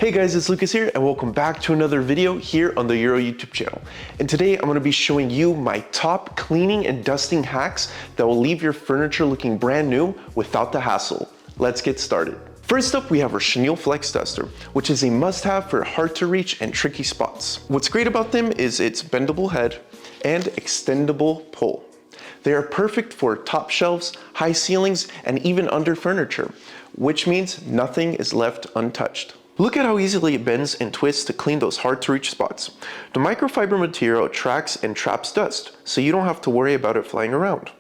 Hey guys, it's Lucas here and welcome back to another video here on the Euro YouTube channel. And today I'm going to be showing you my top cleaning and dusting hacks that will leave your furniture looking brand new without the hassle. Let's get started. First up, we have our Chenille Flex Duster, which is a must-have for hard to reach and tricky spots. What's great about them is its bendable head and extendable pull. They are perfect for top shelves, high ceilings, and even under furniture, which means nothing is left untouched. Look at how easily it bends and twists to clean those hard to reach spots. The microfiber material attracts and traps dust, so you don't have to worry about it flying around.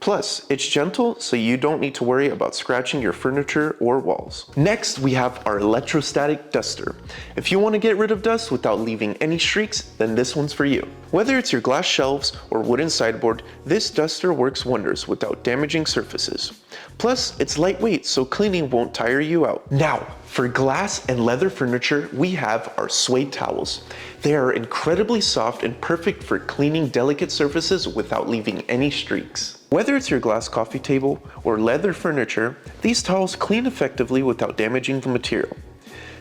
Plus, it's gentle, so you don't need to worry about scratching your furniture or walls. Next, we have our Electrostatic Duster. If you want to get rid of dust without leaving any streaks, then this one's for you. Whether it's your glass shelves or wooden sideboard, this duster works wonders without damaging surfaces. Plus, it's lightweight, so cleaning won't tire you out. Now, for glass and leather furniture, we have our Suede towels. They are incredibly soft and perfect for cleaning delicate surfaces without leaving any streaks. Whether it's your glass coffee table or leather furniture, these towels clean effectively without damaging the material.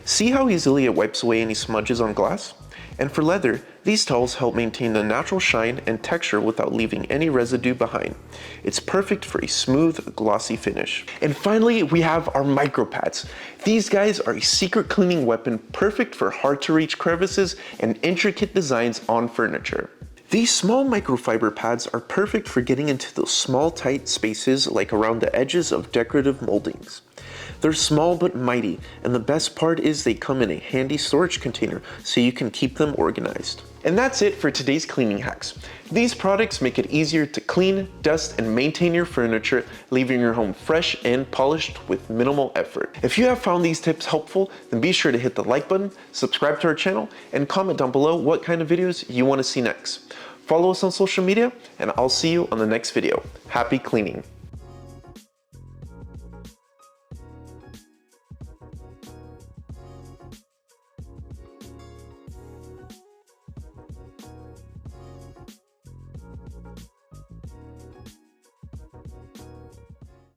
See how easily it wipes away any smudges on glass? And for leather, these towels help maintain the natural shine and texture without leaving any residue behind. It's perfect for a smooth, glossy finish. And finally, we have our MicroPads. These guys are a secret cleaning weapon perfect for hard to reach crevices and intricate designs on furniture. These small microfiber pads are perfect for getting into those small tight spaces like around the edges of decorative moldings. They're small but mighty, and the best part is they come in a handy storage container so you can keep them organized. And that's it for today's cleaning hacks. These products make it easier to clean, dust, and maintain your furniture, leaving your home fresh and polished with minimal effort. If you have found these tips helpful, then be sure to hit the like button, subscribe to our channel, and comment down below what kind of videos you want to see next. Follow us on social media, and I'll see you on the next video. Happy cleaning!